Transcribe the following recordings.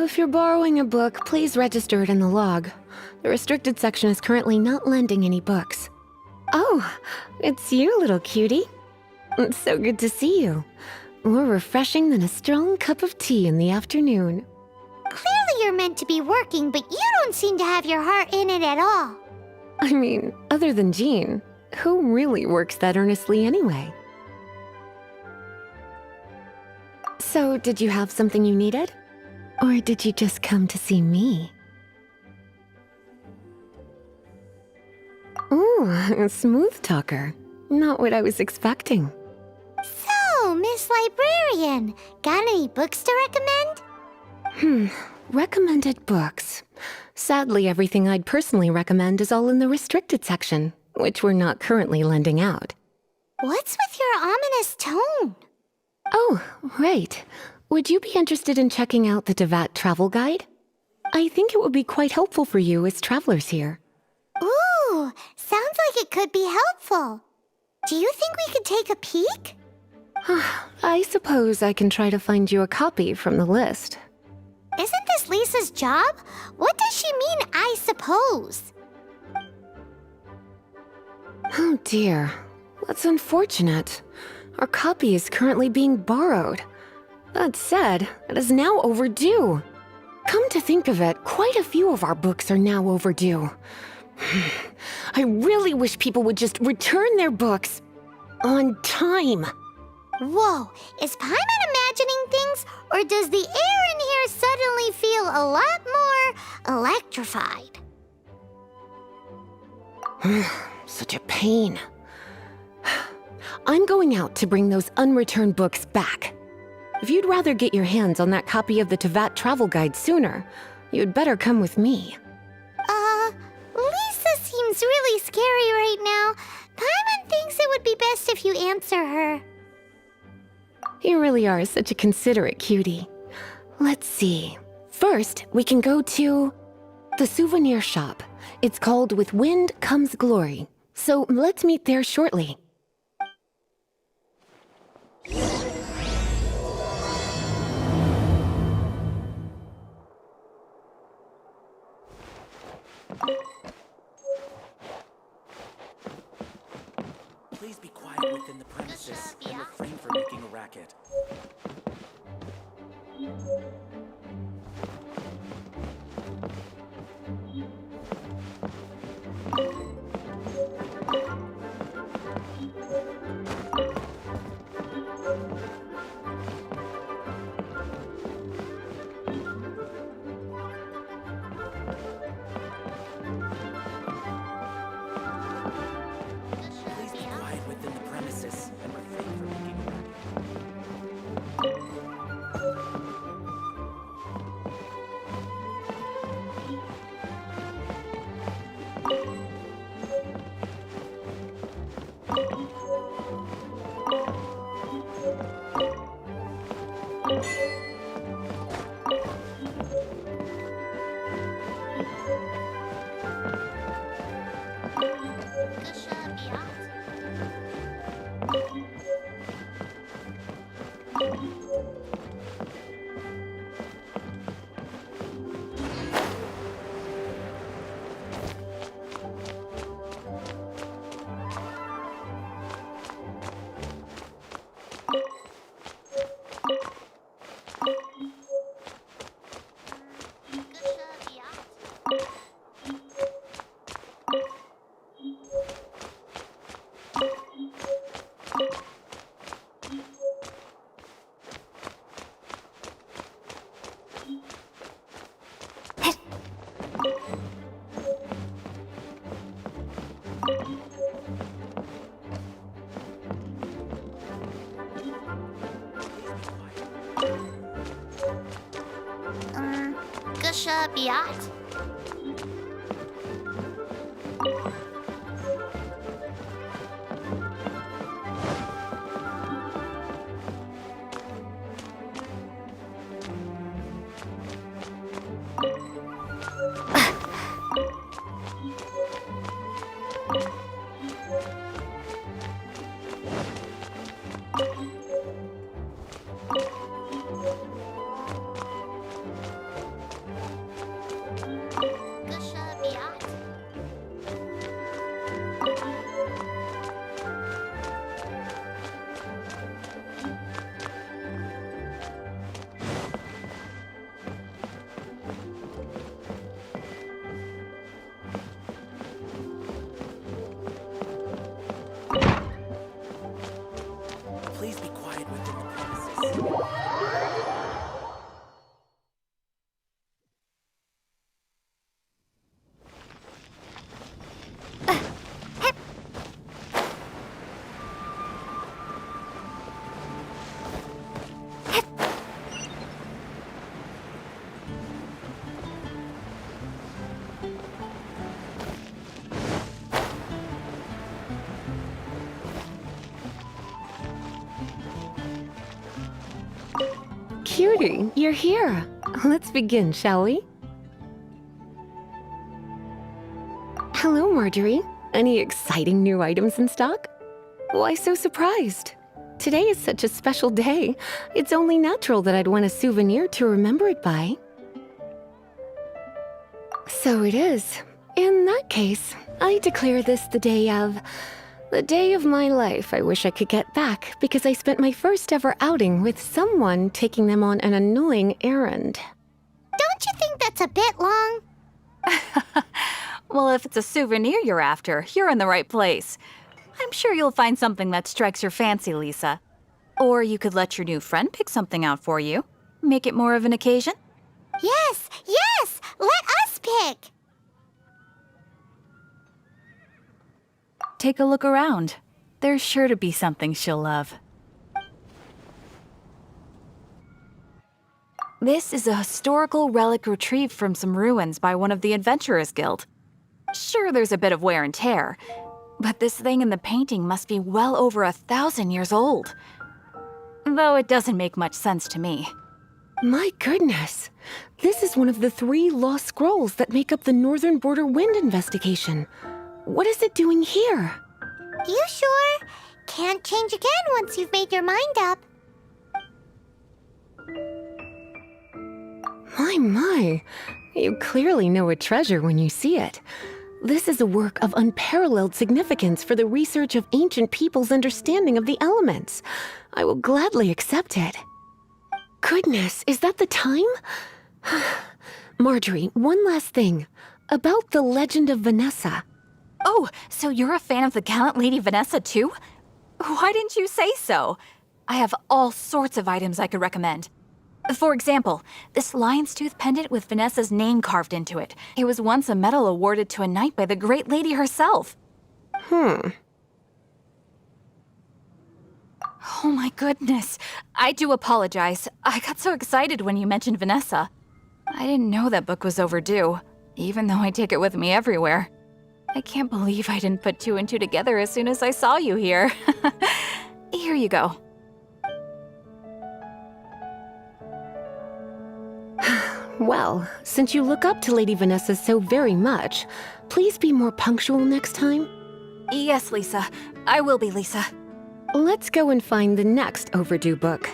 If you're borrowing a book, please register it in the log. The restricted section is currently not lending any books. Oh, it's you, little cutie. It's so good to see you. More refreshing than a strong cup of tea in the afternoon. Clearly you're meant to be working, but you don't seem to have your heart in it at all. I mean, other than Jean, who really works that earnestly anyway? So, did you have something you needed? Or did you just come to see me? Ooh, a smooth talker. Not what I was expecting. So, Miss Librarian, got any books to recommend? Recommended books. Sadly, everything I'd personally recommend is all in the restricted section, which we're not currently lending out. What's with your ominous tone? Oh, right. Would you be interested in checking out the Devat travel guide? I think it would be quite helpful for you as travelers here. Ooh, sounds like it could be helpful. Do you think we could take a peek? I suppose I can try to find you a copy from the list. Isn't this Lisa's job? What does she mean, I suppose? Oh dear, that's unfortunate. Our copy is currently being borrowed. That said, it is now overdue. Come to think of it, quite a few of our books are now overdue. I really wish people would just return their books on time. Whoa, is Paimon imagining things, or does the air in here suddenly feel a lot more electrified? Such a pain. I'm going out to bring those unreturned books back. If you'd rather get your hands on that copy of the Tevat travel guide sooner, you'd better come with me. Lisa seems really scary right now. Paimon thinks it would be best if you answer her. You really are such a considerate cutie. Let's see. First, we can go to the souvenir shop. It's called With Wind Comes Glory. So let's meet there shortly. Please be quiet within the premises and refrain from making a racket. Please be quiet within the premises and refrain from making a racket. Gusha Biat? Cutie, you're here. Let's begin, shall we? Hello, Marjorie. Any exciting new items in stock? Why so surprised? Today is such a special day. It's only natural that I'd want a souvenir to remember it by. So it is. In that case, I declare this the day of my life I wish I could get back because I spent my first ever outing with someone taking them on an annoying errand. Don't you think that's a bit long? Well, if it's a souvenir you're after, you're in the right place. I'm sure you'll find something that strikes your fancy, Lisa. Or you could let your new friend pick something out for you. Make it more of an occasion. Yes, yes! Let us pick! Take a look around. There's sure to be something she'll love. This is a historical relic retrieved from some ruins by one of the Adventurers Guild. Sure, there's a bit of wear and tear, but this thing in the painting must be well over 1,000 years old. Though it doesn't make much sense to me. My goodness! This is one of the 3 lost scrolls that make up the Northern Border Wind investigation. What is it doing here? You sure? Can't change again once you've made your mind up. My. You clearly know a treasure when you see it. This is a work of unparalleled significance for the research of ancient people's understanding of the elements. I will gladly accept it. Goodness, is that the time? Marjorie, one last thing. About the legend of Vanessa. Oh, so you're a fan of the gallant Lady Vanessa too? Why didn't you say so? I have all sorts of items I could recommend. For example, this lion's tooth pendant with Vanessa's name carved into it. It was once a medal awarded to a knight by the great lady herself. Oh my goodness. I do apologize. I got so excited when you mentioned Vanessa. I didn't know that book was overdue, even though I take it with me everywhere. I can't believe I didn't put 2 and 2 together as soon as I saw you here. Here you go. Well, since you look up to Lady Vanessa so very much, please be more punctual next time. Yes, Lisa. I will be, Lisa. Let's go and find the next overdue book.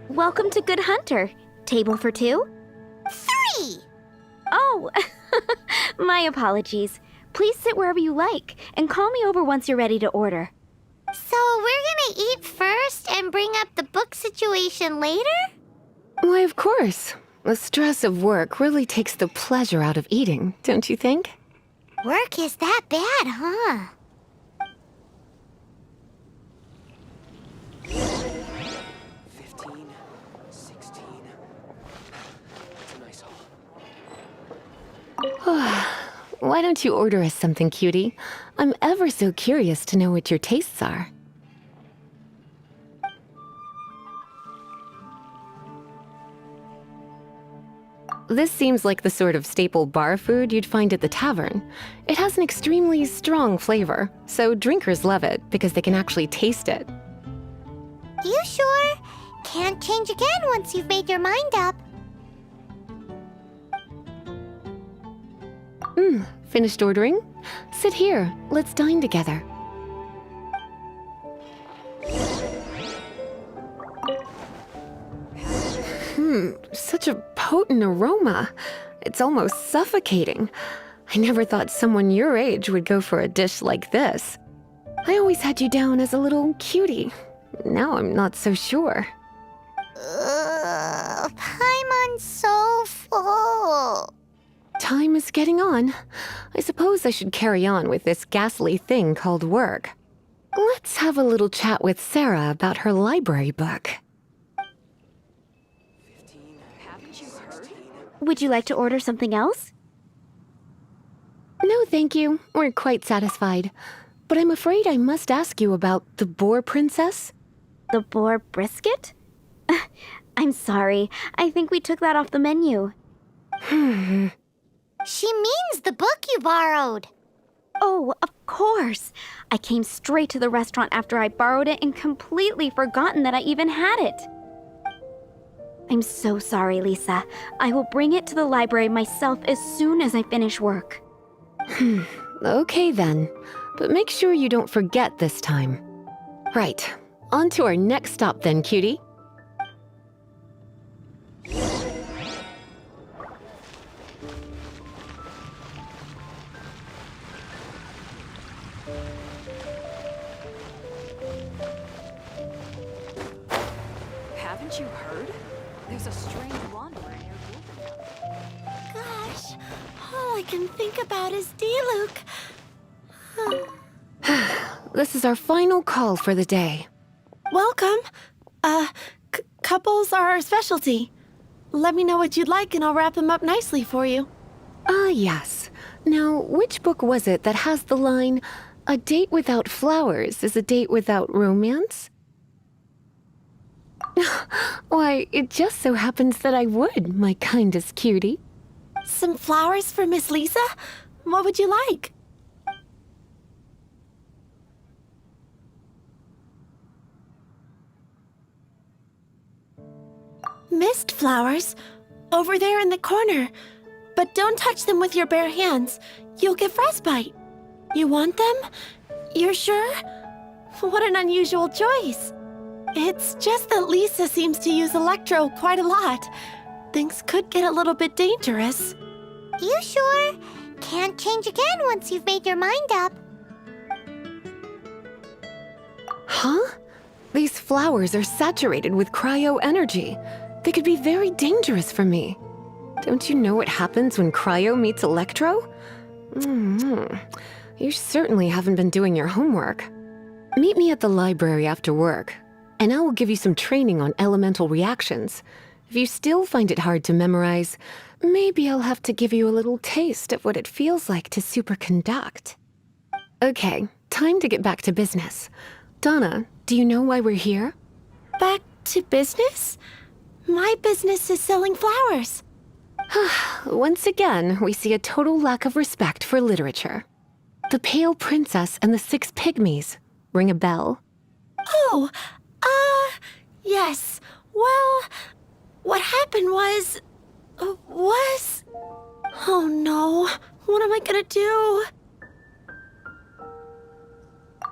Welcome to Good Hunter. Table for 2? 3! Oh, my apologies. Please sit wherever you like, and call me over once you're ready to order. So we're gonna eat first and bring up the book situation later? Why, of course. The stress of work really takes the pleasure out of eating, don't you think? Work is that bad, huh? 15, 16. That's a nice haul. Why don't you order us something, cutie? I'm ever so curious to know what your tastes are. This seems like the sort of staple bar food you'd find at the tavern. It has an extremely strong flavor, so drinkers love it because they can actually taste it. You sure? Can't change again once you've made your mind up. Finished ordering? Sit here, let's dine together. Such a potent aroma. It's almost suffocating. I never thought someone your age would go for a dish like this. I always had you down as a little cutie. Now I'm not so sure. Paimon's so full. Time is getting on. I suppose I should carry on with this ghastly thing called work. Let's have a little chat with Sarah about her library book. 15, haven't you heard? Would you like to order something else? No, thank you. We're quite satisfied. But I'm afraid I must ask you about the Boar Princess. The boar brisket? I'm sorry. I think we took that off the menu. She means the book you borrowed. Oh, of course. I came straight to the restaurant after I borrowed it and completely forgotten that I even had it. I'm so sorry, Lisa. I will bring it to the library myself as soon as I finish work. Okay then, but make sure you don't forget this time. Right, on to our next stop then, cutie. Haven't you heard? There's a strange wanderer near Wolverhampton. Gosh, all I can think about is D-Luke. This is our final call for the day. Welcome. Couples are our specialty. Let me know what you'd like and I'll wrap them up nicely for you. Ah, yes. Now, which book was it that has the line, "A date without flowers is a date without romance"? Why, it just so happens that I would, my kindest cutie. Some flowers for Miss Lisa? What would you like? Mist flowers. Over there in the corner. But don't touch them with your bare hands. You'll get frostbite. You want them? You're sure? What an unusual choice. It's just that Lisa seems to use Electro quite a lot. Things could get a little bit dangerous. You sure? Can't change again once you've made your mind up. Huh? These flowers are saturated with cryo energy. They could be very dangerous for me. Don't you know what happens when cryo meets electro? You certainly haven't been doing your homework. Meet me at the library after work, and I will give you some training on elemental reactions. If you still find it hard to memorize, maybe I'll have to give you a little taste of what it feels like to superconduct. Okay, time to get back to business. Donna, do you know why we're here? Back to business? My business is selling flowers. Once again, we see a total lack of respect for literature. The Pale Princess and the Six Pygmies. Ring a bell? Oh, yes. Well, what happened was... Oh no, what am I gonna do?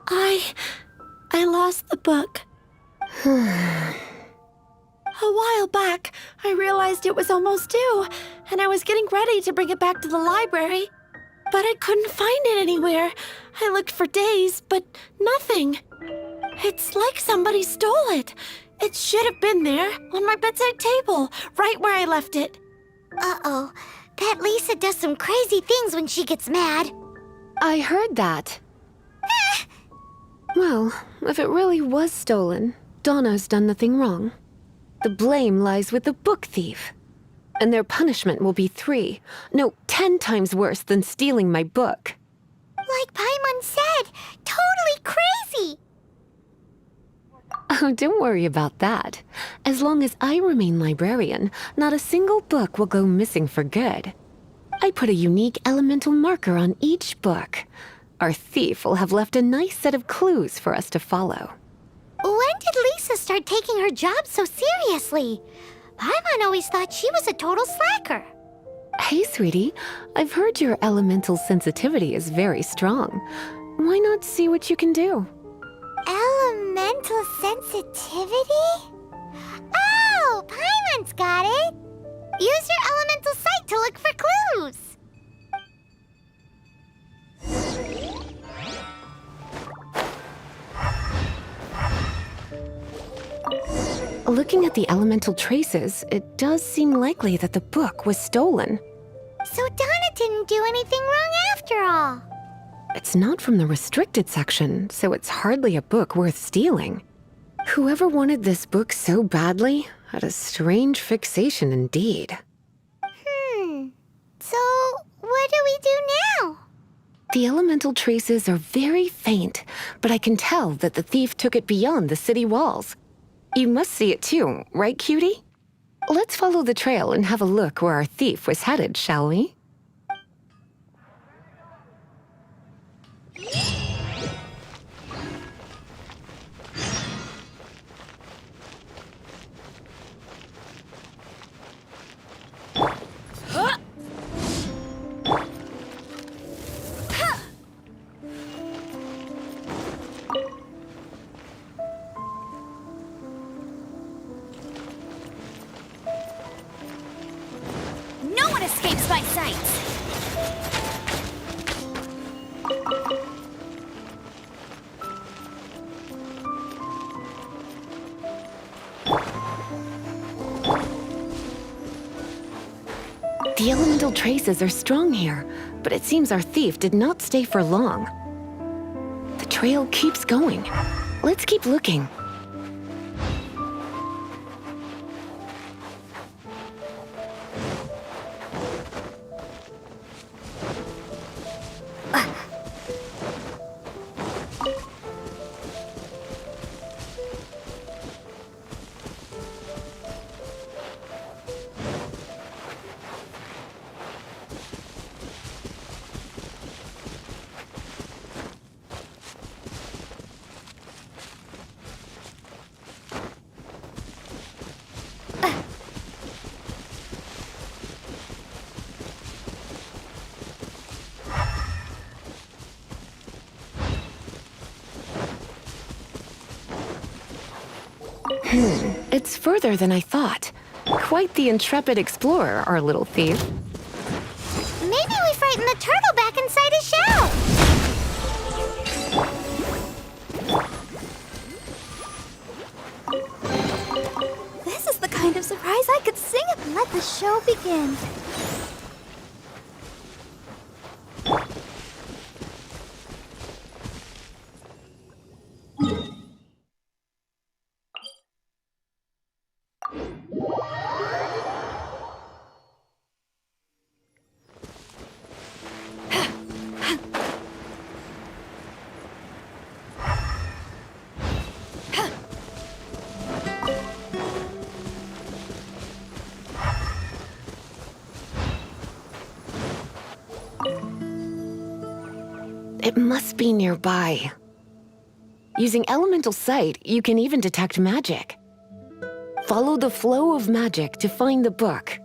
I lost the book. A while back, I realized it was almost due, and I was getting ready to bring it back to the library. But I couldn't find it anywhere. I looked for days, but nothing. It's like somebody stole it. It should have been there, on my bedside table, right where I left it. Uh-oh. That Lisa does some crazy things when she gets mad. I heard that. Well, if it really was stolen, Donna's done nothing wrong. The blame lies with the book thief. And their punishment will be 10 times worse than stealing my book. Like Paimon said, totally crazy. Oh, don't worry about that. As long as I remain librarian, not a single book will go missing for good. I put a unique elemental marker on each book. Our thief will have left a nice set of clues for us to follow. When did Lisa start taking her job so seriously? Paimon always thought she was a total slacker. Hey, sweetie, I've heard your elemental sensitivity is very strong. Why not see what you can do? Elemental sensitivity? Oh, Paimon's got it. Use your elemental sight to look for clues. Looking at the elemental traces, it does seem likely that the book was stolen. So Donna didn't do anything wrong after all. It's not from the restricted section, so it's hardly a book worth stealing. Whoever wanted this book so badly had a strange fixation indeed. So what do we do now? The elemental traces are very faint, but I can tell that the thief took it beyond the city walls. You must see it too, right, cutie? Let's follow the trail and have a look where our thief was headed, shall we? No one escapes my sight! The elemental traces are strong here, but it seems our thief did not stay for long. The trail keeps going. Let's keep looking. It's further than I thought. Quite the intrepid explorer, our little thief. Maybe we frightened the turtle back inside his shell! This is the kind of surprise I could sing of. Let the show begin. It must be nearby. Using elemental sight, you can even detect magic. Follow the flow of magic to find the book.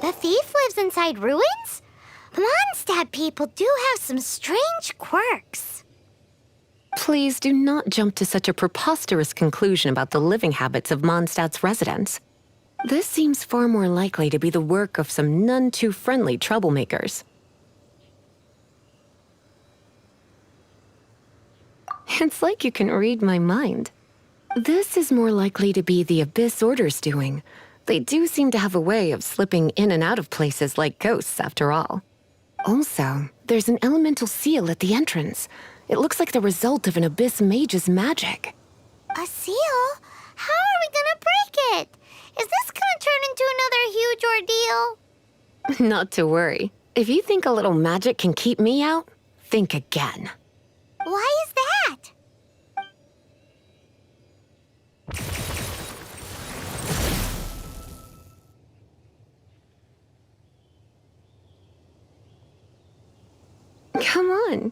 The thief lives inside ruins? Mondstadt people do have some strange quirks. Please do not jump to such a preposterous conclusion about the living habits of Mondstadt's residents. This seems far more likely to be the work of some none too friendly troublemakers. It's like you can read my mind. This is more likely to be the Abyss Order's doing. They do seem to have a way of slipping in and out of places like ghosts, after all. Also, there's an elemental seal at the entrance. It looks like the result of an Abyss mage's magic. A seal? How are we gonna break it? Is this gonna turn into another huge ordeal? Not to worry. If you think a little magic can keep me out, think again. Why is that? Come on.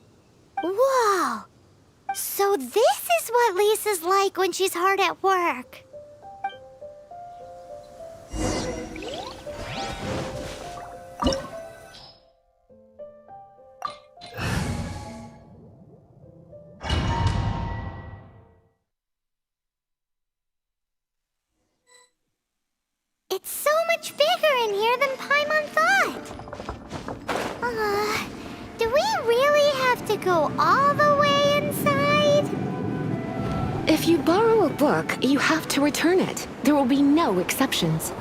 Whoa! So this is what Lisa's like when she's hard at work. It's so much bigger in here than Paimon thought. Do we really have to go all the way inside? If you borrow a book, you have to return it. There will be no exceptions.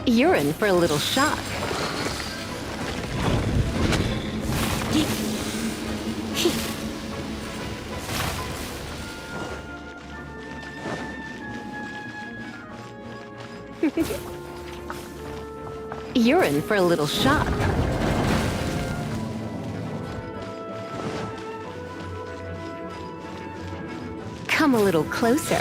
You're in for a little shock. You're in for a little shock. Come a little closer.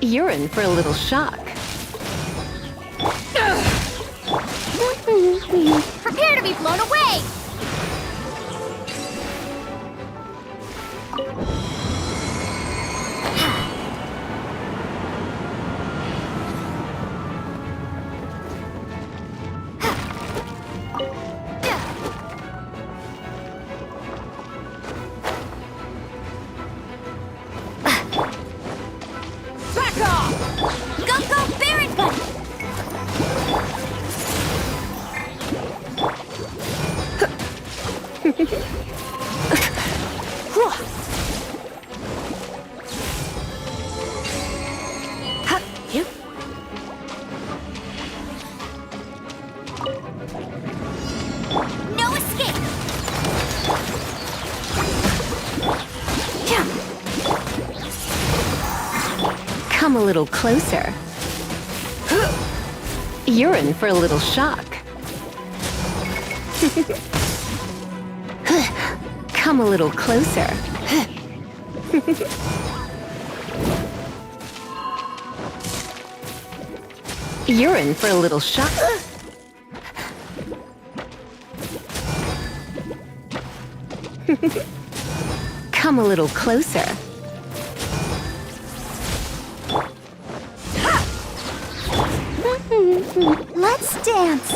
You're in for a little shock. Prepare to be blown away! No escape! Come a little closer. You're in for a little shock. Come a little closer. You're in for a little shock. Come a little closer. Let's dance!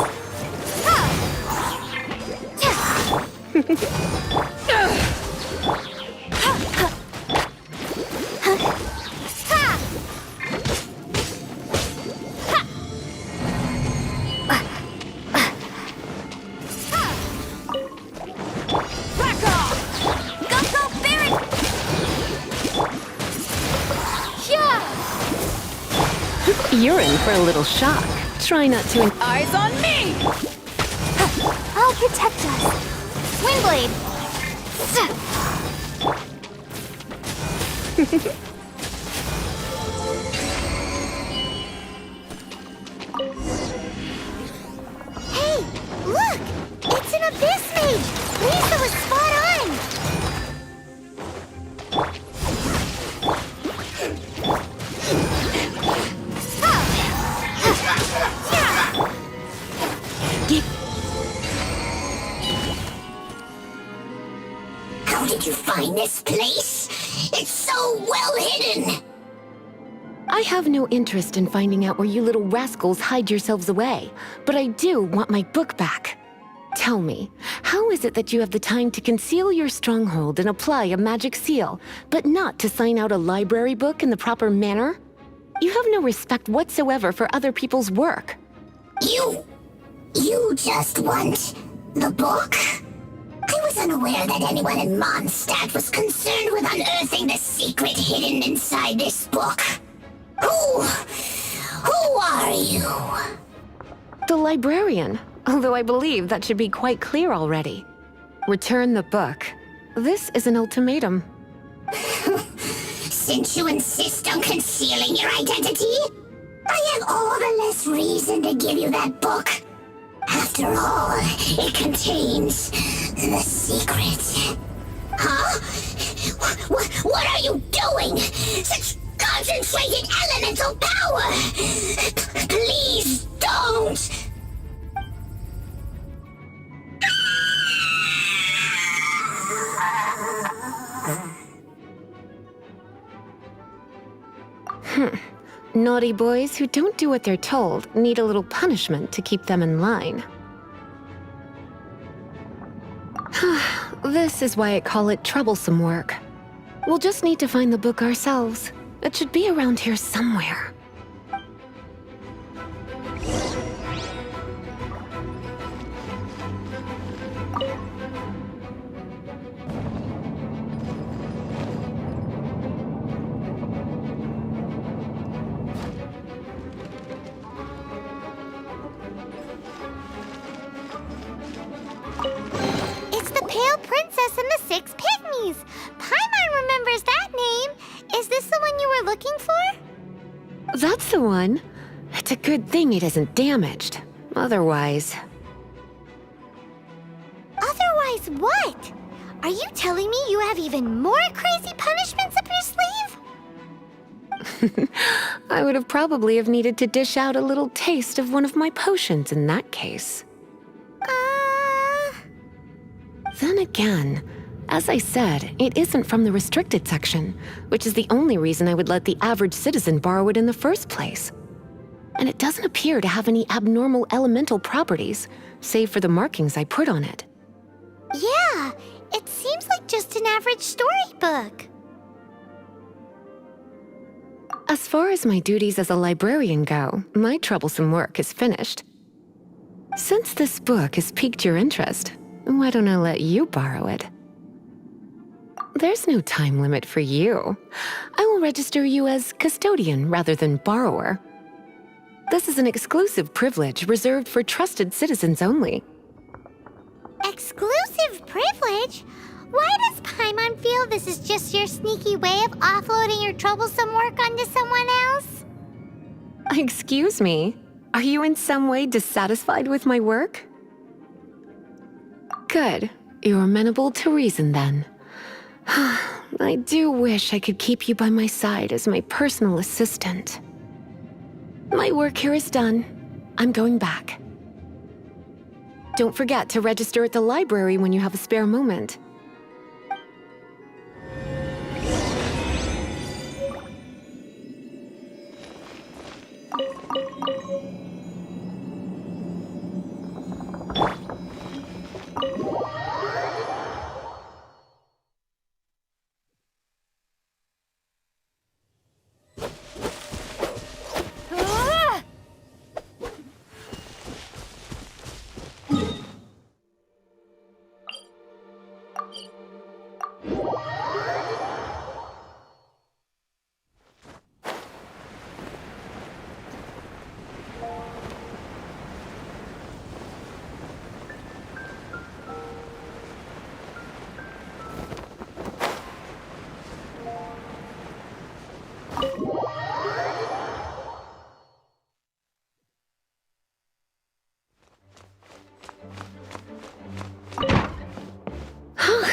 You're in for a little shock. Try not to. Eyes on me! I'll protect us! Windblade! Hey! Look! It's an Abyss Mage! Lisa was spot on! How did you find this place? It's so well hidden! I have no interest in finding out where you little rascals hide yourselves away, but I do want my book back. Tell me, how is it that you have the time to conceal your stronghold and apply a magic seal, but not to sign out a library book in the proper manner? You have no respect whatsoever for other people's work. You just want The book? I was unaware that anyone in Mondstadt was concerned with unearthing the secret hidden inside this book. Who are you? The librarian, although I believe that should be quite clear already. Return the book. This is an ultimatum. Since you insist on concealing your identity, I have all the less reason to give you that book. After all, it contains the secret. Huh? What are you doing? Such concentrated elemental power! Please don't! Naughty boys who don't do what they're told need a little punishment to keep them in line. This is why I call it troublesome work. We'll just need to find the book ourselves. It should be around here somewhere. It's the Pale Princess and the Six Pygmies. Paimon remembers that name. Is this the one you were looking for? That's the one. It's a good thing it isn't damaged. Otherwise... Otherwise what? Are you telling me you have even more crazy punishments up your sleeve? I would have probably have needed to dish out a little taste of one of my potions in that case. Then again, as I said, it isn't from the restricted section, which is the only reason I would let the average citizen borrow it in the first place. And it doesn't appear to have any abnormal elemental properties, save for the markings I put on it. Yeah, it seems like just an average storybook. As far as my duties as a librarian go, my troublesome work is finished. Since this book has piqued your interest, why don't I let you borrow it? There's no time limit for you. I will register you as custodian rather than borrower. This is an exclusive privilege reserved for trusted citizens only. Exclusive privilege? Why does Paimon feel this is just your sneaky way of offloading your troublesome work onto someone else? Excuse me, are you in some way dissatisfied with my work? Good. You're amenable to reason then. I do wish I could keep you by my side as my personal assistant. My work here is done. I'm going back. Don't forget to register at the library when you have a spare moment.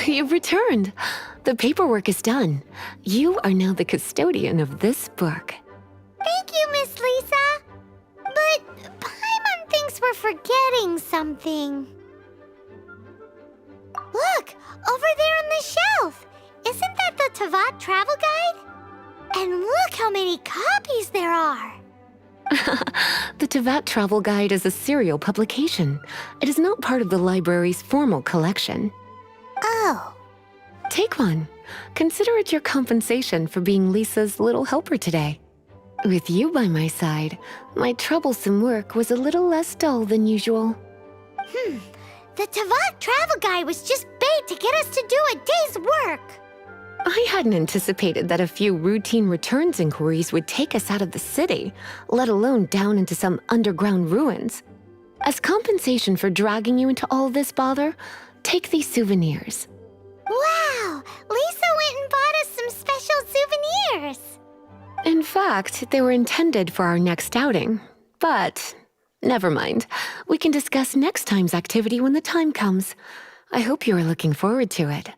You've returned. The paperwork is done. You are now the custodian of this book. Thank you, Miss Lisa. But Paimon thinks we're forgetting something. Look, over there on the shelf. Isn't that the Tavat travel guide? And look how many copies there are. The Tavat Travel Guide is a serial publication. It is not part of the library's formal collection. Oh. Take one. Consider it your compensation for being Lisa's little helper today. With you by my side, my troublesome work was a little less dull than usual. The Tavok travel guy was just bait to get us to do a day's work. I hadn't anticipated that a few routine returns inquiries would take us out of the city, let alone down into some underground ruins. As compensation for dragging you into all this bother, take these souvenirs. Wow, Lisa went and bought us some special souvenirs. In fact, they were intended for our next outing. But never mind. We can discuss next time's activity when the time comes. I hope you are looking forward to it.